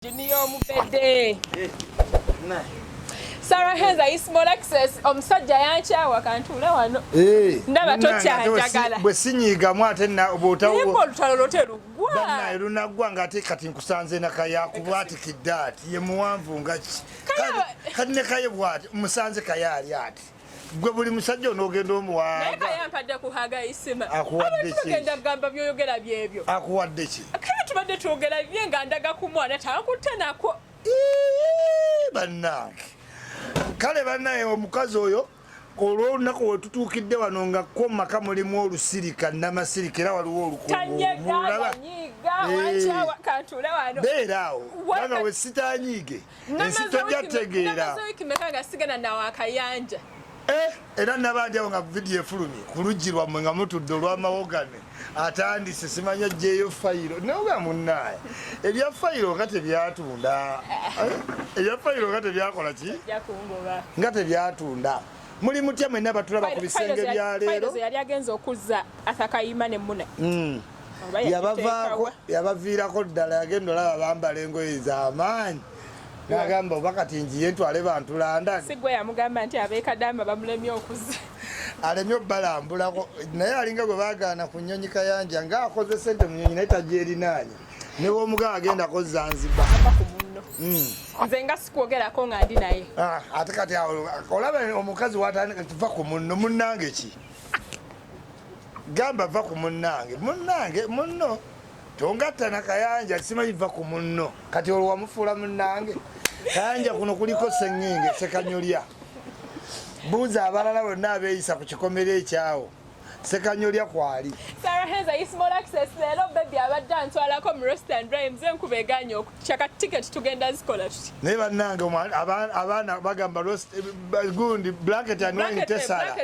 Junior Mupede. Sarah Henza Isma Olaxess omusajja yankyawa kantula wano. Ndaba tokyajagala. Bwe sinyiga mwate na obotawo. Yebo lutalo loterugwa. Bana lunagwa ngate kati nkusanze nakaya kubati kidati ye muwanvu ngachi. Kati ne kaye bwati musanze kayali ati. Gwe buli musajja onogenda omuwa. Naye kayampadde kuhaga Isma. Akuwadde ki? Tugenda gamba byoyogera byebyo. Akuwadde ki? Kale tubadde twogera bye nga ndaga ku mwana takutte nako. Bannange. Kale bannaye omukazi oyo olw'olunaku we tutuukidde wano nga ko maka mulimu olusirika namasirika era waliwo olukungu. Beera awo bana we sitanyiige ensi tojjategeera. Era nabandi awo nga vidiyo efulumye ku luggi lwammwe nga mutudde olw'amawogane atandise simanya gyeyo fayiro naye munnaye ebya fayiro nga tebyatunda ebya fayiro nga tebyakola ki nga tebyatunda muli mutya mwenna batulaba ku bisenge bya leero yali agenza okuzza atakayima ne mune yabaviirako ddala yagenda olaba bambala engoye z'amaanyi nagamba oba kati njiye ntwale bantulanda sigwe yamugamba nti abeekadamba bamulemye okuzza alemye obbalambulako naye alinga gwe baagaana ku nnyonyi kayanja ng'akoze sente mu nnyonyi naye tagyeerinaanye ne w'omugabo agendako Zanzibar nze nga sikwogerako nga ndi naye ate kati olaba omukazi watandika nti va ku munno munnange ki gamba va ku munnange munno tongattana kayanja simanyi va ku munno kati olwo wamufuula munnange kayanja kuno kuliko sengenge sekanyolya buuza abalala bonna abeeyisa ku kikomero ekyawo sekanyolya kwali. Sarah Henza Isma Olaxess leero baby abadde antwalako mu Roast and Rhyme nze nkubeeganya okukyaka tiketi tugenda zikola tuti naye bannange abaana bagamba gundi blanket and wine tesala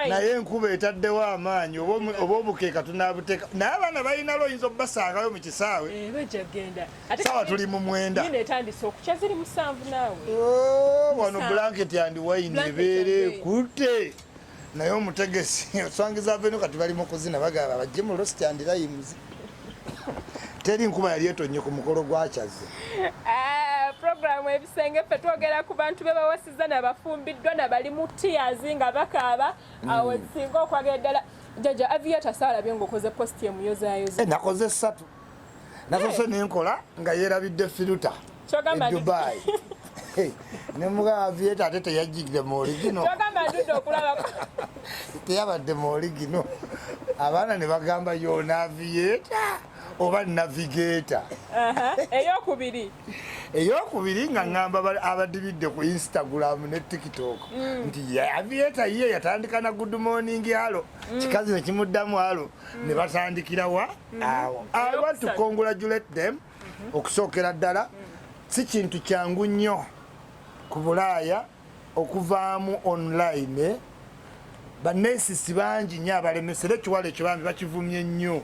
naye enkuba etaddewo amaanyi oba obukeeka tunaabuteeka naye abaana balina loyinza okubasangayo mu kisaawe sawa tuli mu 9 etandise okukya ziri 7 naawe wano blanket and wine ebeere kutte naye omutegesi oswangiza aveno kati bali mu kuzina bagamba bajje mu Roast and Rhyme teri nkuba yali etonnye ku mukolo gwakyaze programu ebisenge ffe twogera ku bantu be bawasiza nabafumbiddwa nabali mu tears nga bakaaba awo singa okwagala ddala jaja Aviator saalabye ng'okoze post emuyozayoza nakoze 3 nasose nenkola nga yeerabidde filuta kyogamba Dubai ne muga Aviator ate teyajjidde mu origino kyogamba ndudde okulabako teyabadde mu origino abaana ne bagamba yona Aviator oba navigator eyokubiri nga ngamba abadibidde ku Instagram ne TikTok nti Aviator ye yatandika na good morning halo kikazi ne kimuddamu halo ne batandikira wa awo I want to congratulate them okusookera ddala si kintu kyangu nnyo ku Bulaaya okuvaamu online bannesisi bangi nnyo abalemesera ekiwalo ekibambi bakivumye nnyo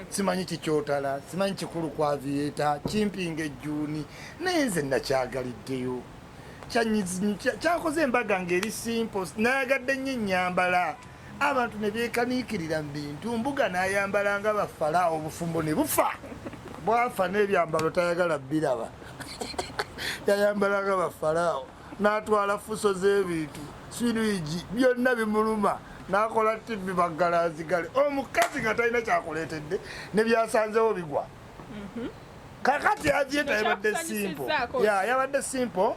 simanyi kikyotala simanyi kikulu kwa Aviator kimpinga ejjuuni naye nze nakyagaliddeyo kyakoze embaga ng'eri simple nayagadde nnyo ennyambala abantu ne beekaniikirira mu bintu mbuga n'ayambala nga bafala obufumbo ne bufa bwafa n'ebyambalo tayagala biraba yayambala nga bafalaawo n'atwala fuso z'ebintu siriji byonna bimuluma n'akola TV baggalazigale omukazi nga talina kyakuleetedde ne byasanzewo bigwa kakati Aviator yabadde simple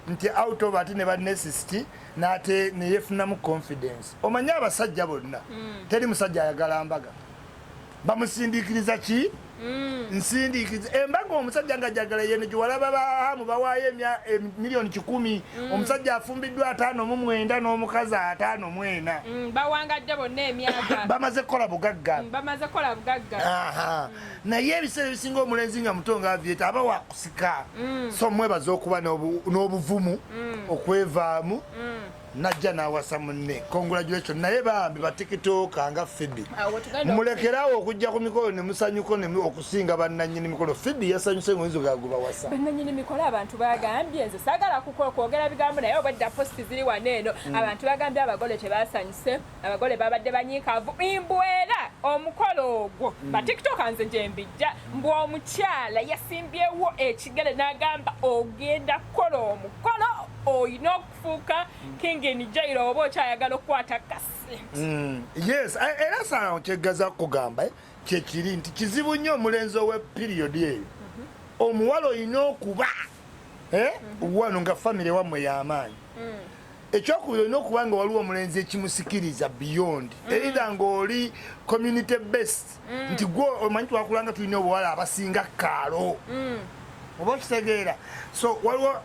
nti out of ati ne bannesist n'ate ne yeefunamu confidence omanye abasajja bonna teri musajja ayagala mbaga bamusindiikiriza ki nsindiikiriza embaga omusajja nga jagala yene giwalaba bahamu bawaayo miliyoni 10 omusajja afumbiddwa 59 n'omukazi 54 bawangadde bonna emyaka bamaze kukola bugagga naye ebiseera ebisinga omulenzi nga muto nga Aviator aba wakusika so mwebaza okuba n'obuvumu okwevaamu najja n'awasa munne congratulation naye bambi ba TikTok nga Phoebe mulekerawo okujja ku mikolo ne musanyuko okusinga bannannyini mikolo. Phoebe yasanyuse ng'oyinza ogaguba wasa. Bannannyini mikolo abantu bagambye nze saagala kwogera bigambo naye obwedda posti ziri wano eno abantu bagambye abagole tebasanyuse abagole babadde banyiikaavu mbwera omukolo ogwo batikitoka nze gye mbijja mbw omukyala yasimbyewo ekigere n'agamba ogenda kukola omukolo oyina okufuuka kingini jairo oba okyayagala okukwata kasente. Yes, era saala kyeggaza kugamba kyekiri nti kizibu nnyo omulenzi ow'epiriyodi eyo omuwala olina okuba wano nga famire wammwe y'amaanyi. Ekyokubiri olina okuba nga waliwo omulenzi ekimusikiriza beyond either ng'oli community based nti gwe omanyi twakulanga tulina obuwala abasinga kaalo oba okitegeera. So waliwo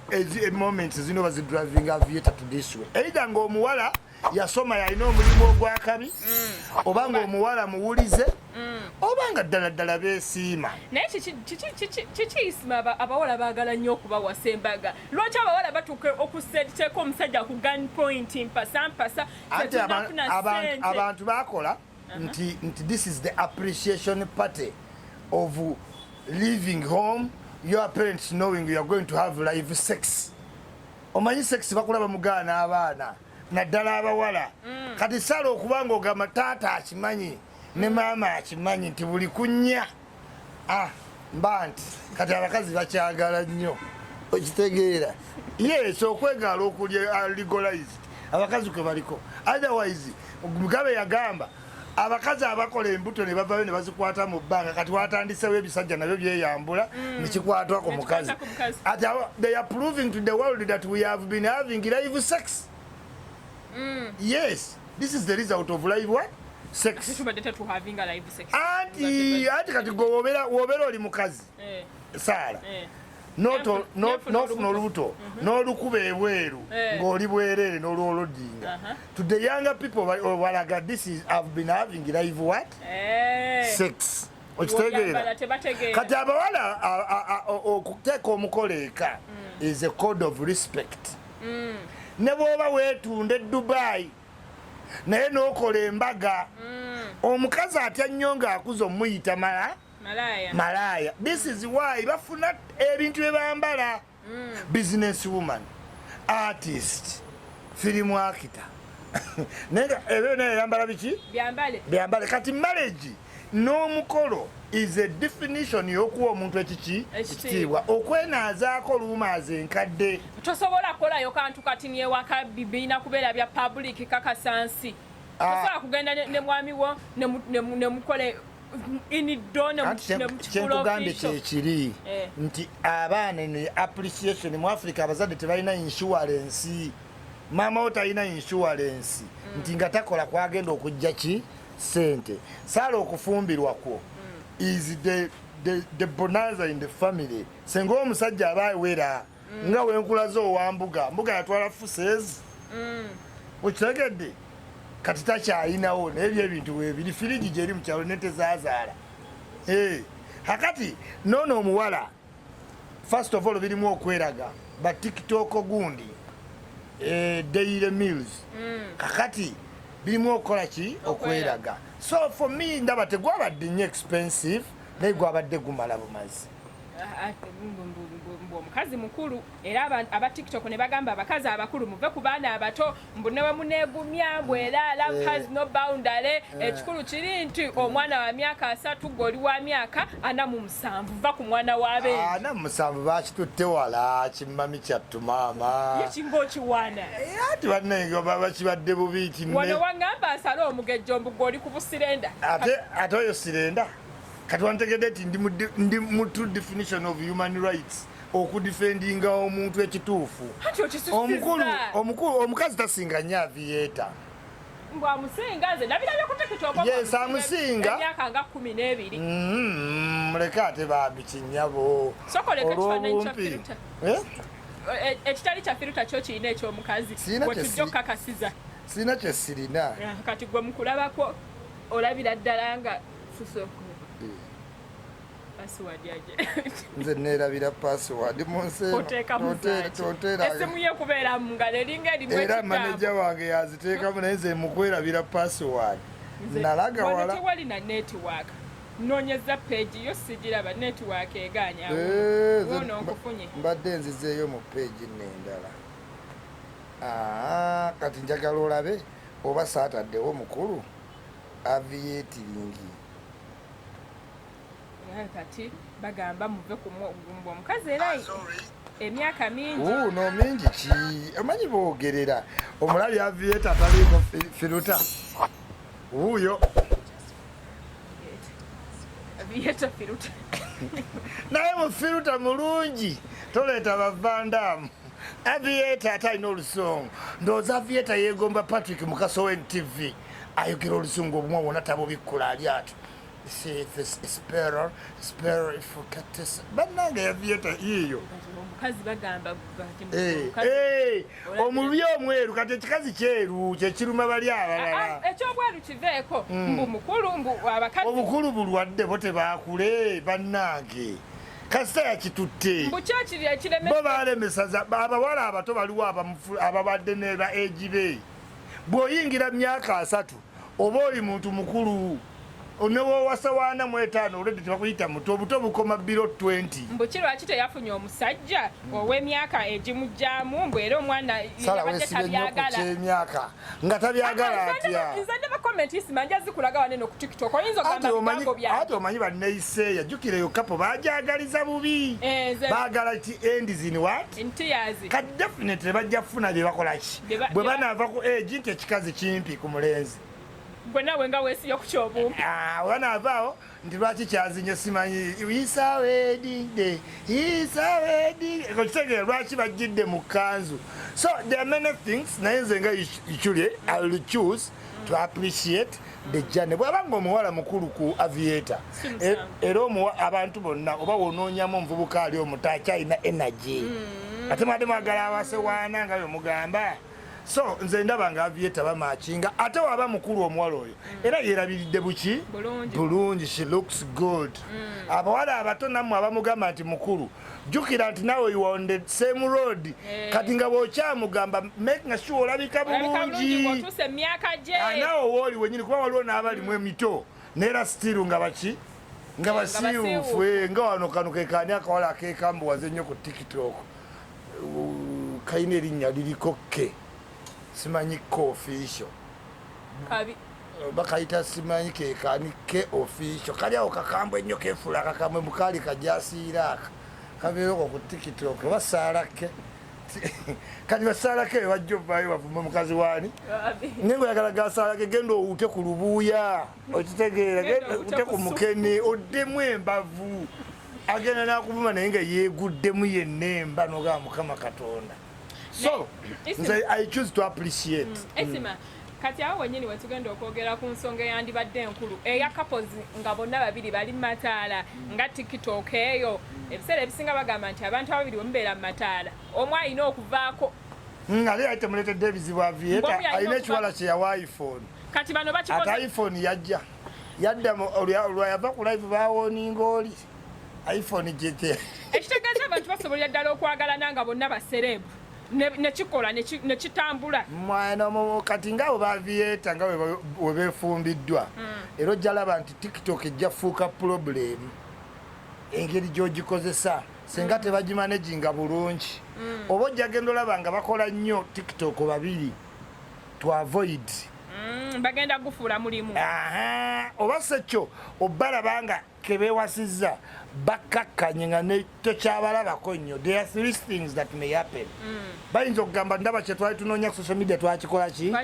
moments zino bazidriving Aviator to this way either ng'omuwala yasoma yalina omulimu ogwakabi oba ng'omuwala muwulize oba nga ddala beesiima. Naye kiki Isma abawala baagala nnyo okubawasa embaga lwaki abawala batuuka okuseeteko omusajja ku gun point mpasampasa ate abantu bakola nti this is the appreciation party of leaving home your parents knowing you are going to have live sex. Omanyi sex bakola bamugaana abaana naddala abawala kati sala okuba ng'ogamba taata akimanyi ne maama akimanyi nti buli kunnya mba nti kati abakazi bakyagala nnyo okitegeera. Yes, okwegaala okulya legalized abakazi kwe baliko. Otherwise Mugabe yagamba abakazi abakola embuto ne bavayo ne bazikwata mu bbanga kati watandisewo ebisajja nabyo byeyambula nekikwatwa ku mukazi. They are proving to the world that we have been having live sex. Yes, this is the result of live what? Sex. Anti kati wobera oli mukazi Sala n'ofuna olubuto n'olukuba ebweru ng'oli bwerere n'olwolodinga. To the younger people walaga this is have been having live what? Sex. Okitegeera kati abawala okuteeka omukolo eka is a code of respect. Ne bw'oba weetunde Dubai naye n'okola embaga omukazi atya nnyo ng'akuza omuyita malaya. This is why bafuna ebintu bye bambala. Business woman, artist, film actor naye ebyo naye yambala biki byambale. Kati marriage n'omukolo is a definition y'okuwa omuntu ekitiibwa okwenaazaako luumaazi enkadde. Tosobola kukolayo kantu kati niewaka bibiina kubeera bya public kakasansi. Tosobola kugenda ne mwami wo ne mukole inido ne kyenkugambye kyekiri nti abaana ne appreciation mu Africa abazadde tebalina insurance. Maama wo talina insurance nti nga takola kwagenda okujja ki sente. Saala okufumbirwa kwo is the bonanza in the family. Senga omusajja abawera nga wenkulaze owambuga mbuga yatwala fuses okitegedde kati takyalinawo n'ebyo ebintu weebiri firigi gyeri mu kyalo netezaazaala. Hakati noono omuwala first of all birimu okweraga ba TikTok gundi daily meals kakati birimu okukola ki okweraga. So for me ndaba tegwabadde nnyo expensive naye gwabadde gumala bumazi. Omukazi mukulu era aba TikTok ne bagamba abakazi abakulu muve ku baana abato mbunewe muneegumya bwera love has no boundary. Ekikulu kiri nti omwana wa myaka 3 goli wa myaka 47 va ku mwana w'abe 47 bakitutte wala kimami kyattu maama yekingo kiwana ati bannenge baba kibadde bubiiti wano wangamba asale omugejjo mbugoli ku busirenda ate oyo sirenda kati wantegedde ti ndi mu true definition of human rights okudefendinga omuntu ekituufu. Omukazi tasinga nnyo Aviator. Mbwamusinga nze nabirabye ku TikTok. Yes, amusinga emyaka nga 12. Muleke ate bambi kinnyabo. Sokoleka ekifaananyi kya filter. Ekitali kya filter kyo kirina eky'omukazi. Wetujja okukakasiza. Sirina kye sirina. Kati gwe mukulabako olabira ddala nga fuso. Password yaje. Nze neerabira password munseera. Oteeka musaaki. Essimu ye kubeera mu ngalo eringa erimu ekitabo. Era manager wange yaziteekamu naye nze mukwerabira password. Nalaga wala. Tewali na network. nonyeza page yo sigiraba network eganya wono nkufunye mbadde nzizeeyo mu page n'endala kati njagala olabe oba saataddewo mukulu aviatiringi kati bagamba muve ku omukazi era emyaka mingi no mingi ki amanyi boogerera omulabi aviator ataliiko firuta wuuyo Aviator firuta naye mu firuta mulungi toleeta bavandaamu Aviator atalina olusungu ndowooza Aviator yeegomba Patrick Mukaso w'NTV ayogera olusungu obumwe wona tabubikkula ali ato bannange Aviator yiyo omukazi bagamba omubi omweru kati ekikazi kyeru kyekiruma bali abalala ekyobweru kiveeko mbu mukulu mbu abakazi obukulu bulwadde bo tebaakule bannange kasita yakitutte mbu kyakiri ekireme bo baalemesaza abawala abato baliwo ababadde neba egibe bw'oyingira myaka 3 oba oli muntu mukulu onewowasa 45 olwedde tebakuyita muto obuto bukoma biro 20 mbu kirwaki teyafunye omusajja ow'emyaka egimujjaamu mbu era omwana yabadde tabyagala emyaka nga tabyagala atya nzadde bakomenti Isma nja zikulaga wanene ku TikTok oyinza ogamba bigambo byange ate omanyi banneiseeya jjukira eyo kapo baajagaliza bubi baagala ti end in what ntiyazi kati definitely bajja kufuna bye bakola ki bwe banaava ku egi nti ekikazi kimpi ku mulenzi gwe nawe nga weesiyo ku kyobumpi wanaavaawo nti lwaki kyazinye simanyi isawedide kitegeera lwaki bajjidde mu kanzu so there are many things naye nze nga ichulye I will choose to appreciate the journey bw'aba nga omuwala mukulu ku Aviator era abantu bonna oba wonoonyamu omuvubuka ali omuto akyalina energy ate mwadde mwagala awasewaana nga bwe mugamba so nze ndaba nga Aviator bamakinga ate waba mukulu omuwala oyo era yeerabiridde buki bulungi she looks good abawala abato nammwe abamugamba nti mukulu jjukira nti nawe you on the same road kati nga bw'okyamugamba making sure olabika bulungi naawe wooli wenyini kuba waliwo n'abalimu emito neera stiru nga baki nga basiiwufu nga wano kano kekaani akawala akekambuwaze nnyo ku TikTok kayina erinnya liriko ke simanyi ko official bakayita simanyi kekaani ke official kali awo kakambwe ennyo keefula kakambwe mukaali kajasiira aka kabeereko ku TikTok basaalake kati basaalake bajja ovaayo bavume mukazi waani naye ngoyagala gasaalake genda owute ku lubuuya okitegeera genda owute ku mukene oddemu embavu agenda nakuvuma naye nga yeeguddemu yennemba nogaba mukama katonda so I choose to appreciate Isma kati awo wenyini wetugenda okwogera ku nsonga eyandibadde enkulu eya couples nga bonna babiri bali mu mataala nga TikTok eyo ebiseera ebisinga bagamba nti abantu ababiri bemubeera mu mataala omu alina okuvaako ali ayite muleetedde ebizibu Aviator alina ekiwala kye yawa iPhone kati bano bakikoze ate iPhone yadda olwayava ku live bawooninga oli iPhone gyete ekitegeeza abantu basobolera ddala okwagalana nga bonna baserebu nekikola nekitambula mwana kati ngaabo Aviator nga webefumbiddwa era ojja laba nti TikTok ejja fuuka problem engeri gy'ogikozesa singa tebagimanaginga bulungi oba ojja genda olaba nga bakola nnyo TikTok babiri to avoid bagenda gufuula mulimu oba sekyo obalabanga kebewasizza bakakkanye nga tokyabalabako nnyo there are 3 things that may happen bayinza okugamba ndaba kyetwali tunoonya ku social media twakikola ki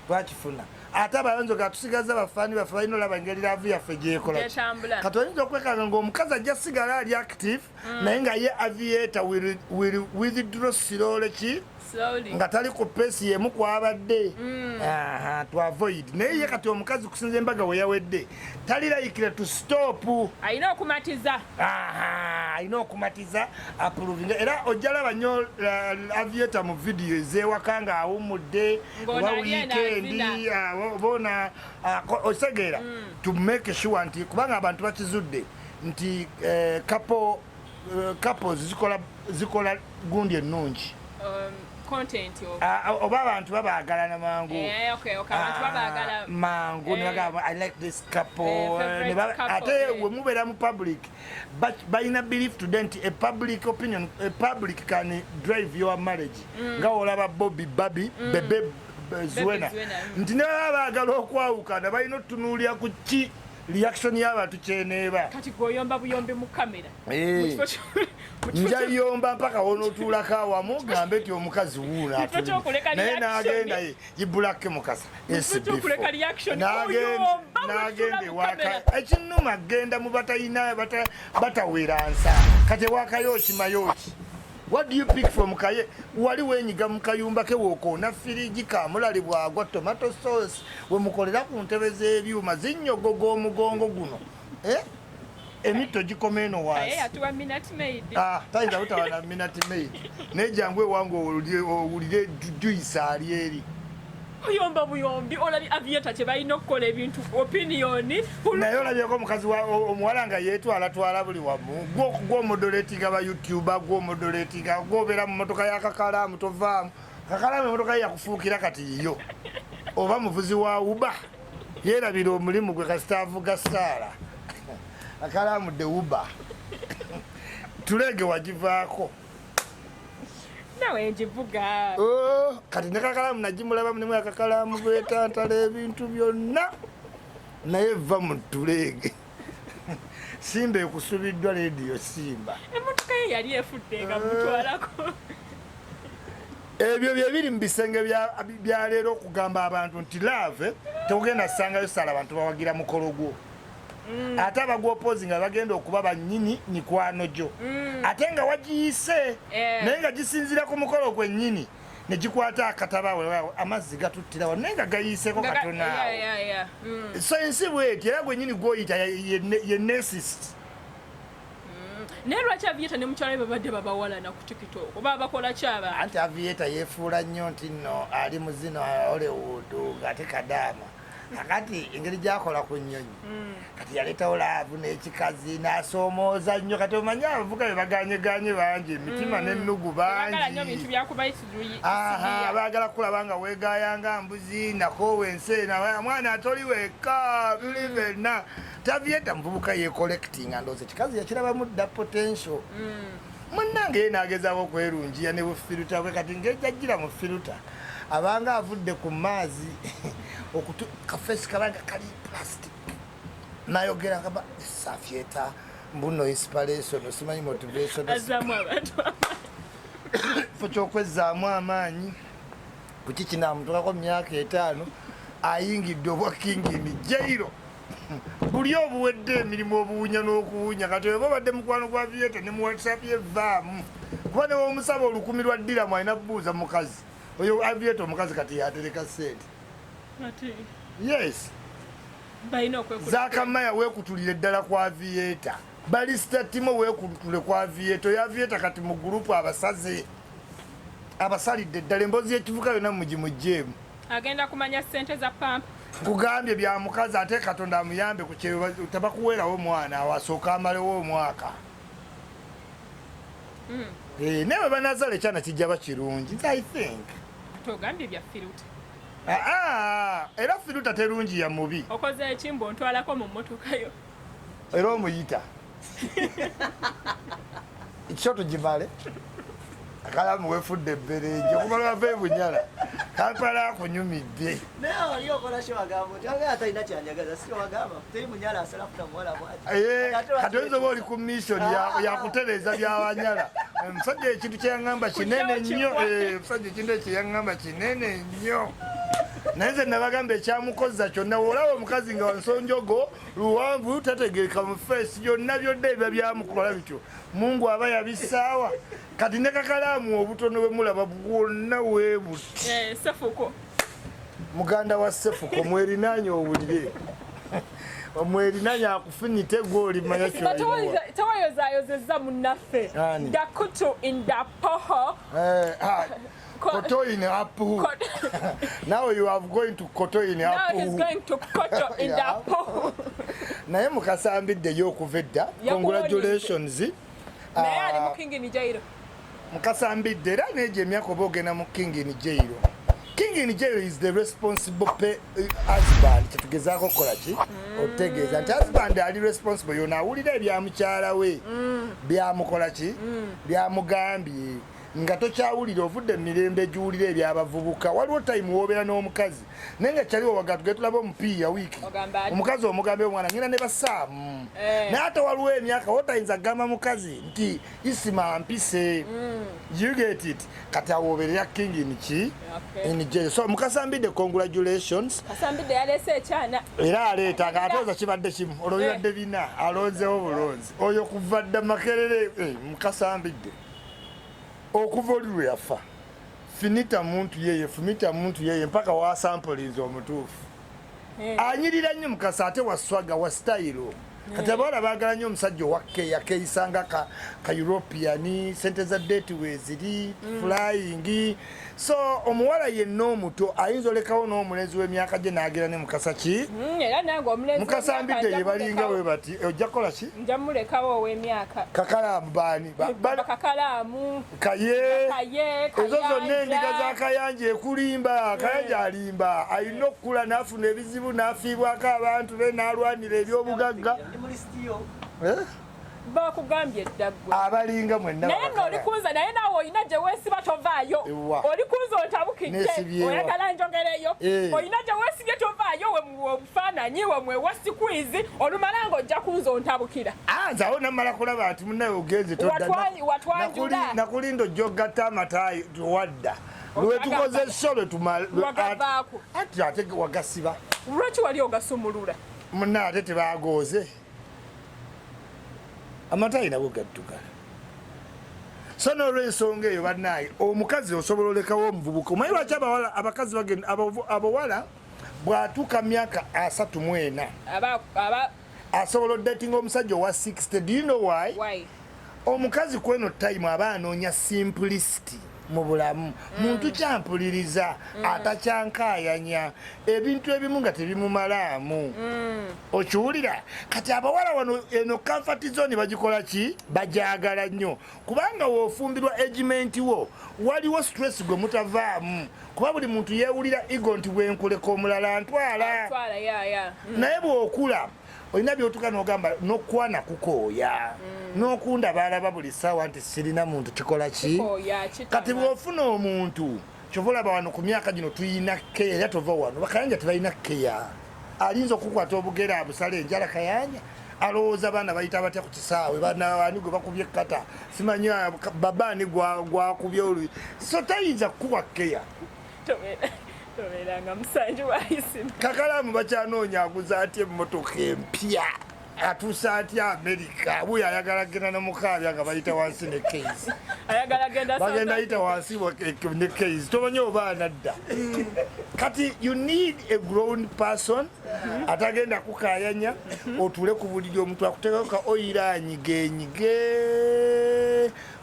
twakifuna ate abayinza okugamba tusigaza bafaani baffe balina olaba engeri laavu yaffe gyekola kati oyinza okwekanga ng'omukazi ajja sigala ali active naye nga ye Aviator will withdraw slowly ki nga tali ku peesi yemu kwabadde to avoid naye ye kati omukazi kusinza embaga we yawedde talilayikire to stop alina okumatiza approvinga era ojja laba nnyo Aviator mu vidiyo ez'ewaka nga awummudde oba wiikendi bona otegeera to make sure nti kubanga abantu bakizudde nti couples zikola gundi ennungi content oba abantu babaagalana mangu abantu babaagala mangu ne bagamba I like this couple ate we mubeera mu public but balina belief to dent a public opinion a public can drive your marriage nga olaba Bobby Babi Bebe Zwena nti ne baagala okwawukana balina otunuulira ku ki reaction y'abantu kyeneeba kati goyomba buyombi mu kamera njayomba mpaka wonotuulako awamu gambe nti omukazi wuuna naye n'agenda yibulake mukasa n'agenda ewaka ekinnuma agenda mu batayina batawera nsa kati ewakayo okimayoki what do you pick from kaye wali wenyiga mu kayumba ke wookoona firigi kamulali bwagwa tomato sauce we mukolera ku ntebe z'ebyuma zinnyogoga omugongo guno emito gikomeeno wansi tayinza butawa na minute maid naye jangu ewange owulire juice ali eri oyomba buyombi olabi Aviator kye balina okukola ebintu opinioni naye olabyeko omukazi omuwala nga yeetwalatwala buli wamu gw'omodoletinga ba youtuber gw'omodoletinga gw'obeera mu motoka y'akakalaamu tovaamu kakalaamu emotoka ye yakufuukira kati yo oba muvuzi wa uba yeerabira omulimu gwe kasitaavuga saala akalaamu de uba tulege wagivaako nawe njivuga kati ne kakalamu nagimulaba mulimu akakalaamu bwetantala ebintu byonna naye va mu tulege simba ekusubiddwa leediyo simba emotoka ye yali efudde nga mutwalako ebyo byebiri mu bisenge bya leero okugamba abantu nti laave tegenda sangayo sala abantu bawagira mukolo gwo ate abagwopozi nga bagenda okuba bannyini mikwano gyo ate nga wagiyise naye nga gisinzira ku mukolo gwennyini ne gikwata akataba amazzi gatuttirawo naye nga gayiseeko katonaawo so ensi bweti era gwennyini gwoyita ye nesist naye lwaki Aviator ne mukyala we babadde babawalana ku TikTok oba bakola kyaba anti Aviator yeefuula nnyo nti nno ali mu zino Hollywood ng'ate kadaama kakati engeri gyakola ku nnyonyi kati yaleetawo laavu n'ekikazi n'asoomooza nnyo kati omanye abavuga be baganyeganye bangi emitima n'ennugu bangi baagala kulaba nga weegaayanga mbuzi nakoowa enseena mwana atoli weka bili benna Aviator muvubuka yeecollectinga ndoozi ekikazi yakirabamu dda potential munnange ye n'agezaako okwerungiya ne bufiruta bwe kati ng'ejjajjira mu firuta abanga avudde ku maazi kafesi kabanga kali plastic nayogera ngamba Aviator mbuno inspiration osimanyi motivation azamu abantu fo kyokwezaamu amaanyi kuki kinamutwako myaka 5 ayingidde obwa kingini jairo buli obuwedde emirimu obuwunya n'okuwunya kati oba badde mukwano gwa Aviator ne mu WhatsApp yevaamu kuba ne womusaba olukumi lwa ddiramu alina buuza mukazi oyo Aviator omukazi kati yatereka sente yes Zakamaya weekutulire ddala kwa Aviator Balista Timo weekutule kwa Aviator ya Aviator kati mu gurupu abasalidde ddala emboozi y'ekivuga yonna mugimugjeemu agenda kumanya ssente za pampa kugambye bya mukazi ate Katonda amuyambe ku kyeyo tabakuweerawo omwana awasooka amalewo omwaka naye banazala ekyana kijja bakirungi I think togambye bya firuta era firuta terungi ya mubi okoze ekimbo ontwalako mu mmotoka yo era omuyita ekyo tugivale akalamu wefudde ebberenje okumala bava ebunyala kampala akunyumidde naye oli okola kyewagambo nti anga atalina kyanjagaza si wagamba teri munyala asala kuta muwala bwati kati oyinza oba oli ku mission yakutereeza byawanyala omusajja ekintu kyeyaŋŋamba kinene nnyo omusajja ekintu ekyeyaŋŋamba kinene nnyo naye nze nabagamba ekyamukozza kyonna olaba omukazi nga wansonjogo luwanvu tategeeka mu feesi byonna byodde ebyo byamukola bityo Mungu aba yabisaawa kati ne kakalaamu obutono bwe mulaba bwonna weebuti Sefuko muganda wa Sefuko mwerinaanye owulire omwerinaanye akufunite gwoli manya tawayozaayozezza munnaffe dakutu indapoho Koto in Apu. Now you are going to Koto in Apu. Now he's going to Koto in Apu. Naye mukasambidde y'okuvedda. Congratulations. Naye ali mukingi ni Jairo. mukasambidde era neje emyaka oba ogenda mu king in jail. King in jail is the responsible husband. Kitugezaako kukola ki otegeeza nti husband ali responsible yona awulira ebya mukyala we byamukola ki byamugambye nga tokyawulira ovudde emirembe giwulira ebyabavubuka. Waliwo time wobeera n'omukazi naye nga kyaliwo wagatugee tulaba omupiira wiiki omukazi omugambe omwana ngenda ne basaamu naye ate waliwo emyaka wotayinza kugamba mukazi nti Isma mpise. You get it? Kati awoberera king in ki in jail. So mukasambidde congratulations. Kasambidde yaleese ekyana Era aleeta nga atooza kibadde kimu olwobadde bina alonzeewo bulonzi oyo kuva dda makerere mukasambidde okuva oli lwe yafa fumita muntu yeye mpaka wasampuliza omutuufu. Anyirira nnyo mukasa ate waswaga wa style. Kati abawala baagala nnyo omusajja owakeya keeyisanga ka European sente za date weeziri flying. So omuwala yenna omuto ayinza olekawo n'omulenzi w'emyaka gye n'agera ne mukasa ki era nange omulenzi mukasambidde ye balinga we bati ojja kukola ki nja mulekawo ow'emyaka kakalaamu baani kakalaamu kaye kaye ezo zonna endiga za kayanja ekulimba kayanja alimba alina okukula n'afuna ebizibu n'afiibwako abantu be n'alwanira ebyobugagga bakugambye eddagwe abalinga mwenna naye ng'olikunza naye naawe olina gye weesiba tovaayo olikunza ontabukidde oyagala njogereyo olina gye weesibye tovaayo wemubufaananyi wemwewa sikwizi olumala ng'ojja kunza ontabukira nze awo namala kulaba nti munnaye ogenze watwanjula nakulinda ojja ogatta amataayi wadda lwetukoze esolo wagavaako ate wagasiba lwaki wali ogasumulula munnaye ate tebagooze amatayi nago gaddugala. So n'olw'ensonga eyo bannaaye omukazi osobola olekawo omuvubuka omanyi lwaki abakazi bagenda abawala bw'atuuka myaka 34 asobola oddatinga omusajja owa 60. Do you know why? Omukazi kweno time aba anoonya simplicity mu bulamu muntu kyampuliriza atacyankayanya ebintu ebimu nga tebimumalaamu okiwulira. Kati abawala wano eno comfort zone bagikola ki bajagala nnyo kubanga woofumbirwa egimenti wo waliwo stress gwe mutavaamu kuba buli muntu yeewulira ego nti bwenkuleka omulala ntwala naye bw'okula olina byotuka n'ogamba n'okwana kukooya n'okunda balaba buli ssaawa nti sirina muntu kikola ki kati bw'ofuna omuntu kyova olaba wano ku myaka gino tuyina keya era tova wano bakayanja tebalina keya alinza okukwata obugere abusala enjala kayanja alowooza baana bayita batya ku kisaawe banaani gwe bakubye ekkata simanyi babaani gwakubye olwi so tayinza kukuwa keya tobeeranga musanju wa Isma. Kakalaamu bakyanoonya aguza atya emmotoka empya atuusa atya Amerika buyo ayagala genda ne mukaabya nga bayita wansi ne case bagenda yita wansi ne case tomanyi oba anadda kati you need a grown person atagenda kukayanya otule ku buliri omuntu akuteekako ka oyira anyigenyige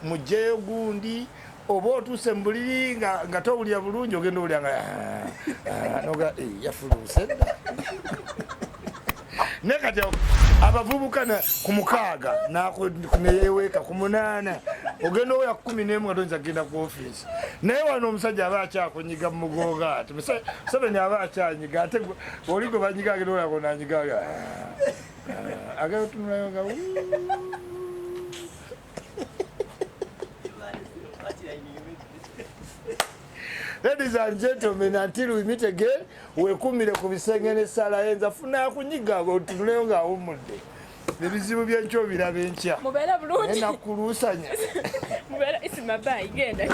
mujjeyo gundi oba otuuse mu buliri nga towulira bulungi ogenda owulira nga noga yafuluuse naye kati abavubuka ku 6 neyeweeka ku 8 ogenda owoya 11 nga toyinza kugenda ku ofiisi naye wano omusajja aba akyakunyiga mu mugonga ati Museveni aba akyanyiga ate oli gwe banyiga agenda olako nanyiga agenda otunulayo nga Ladies and gentlemen, until we meet again, wekumire ku bisenge n'essaala yenza funa kunyiga otunuleyo ng'awummudde ebizibu by'enkyo biraba enkya mubeera bulungi naye nakuluusanya mubeera Isma bayi genda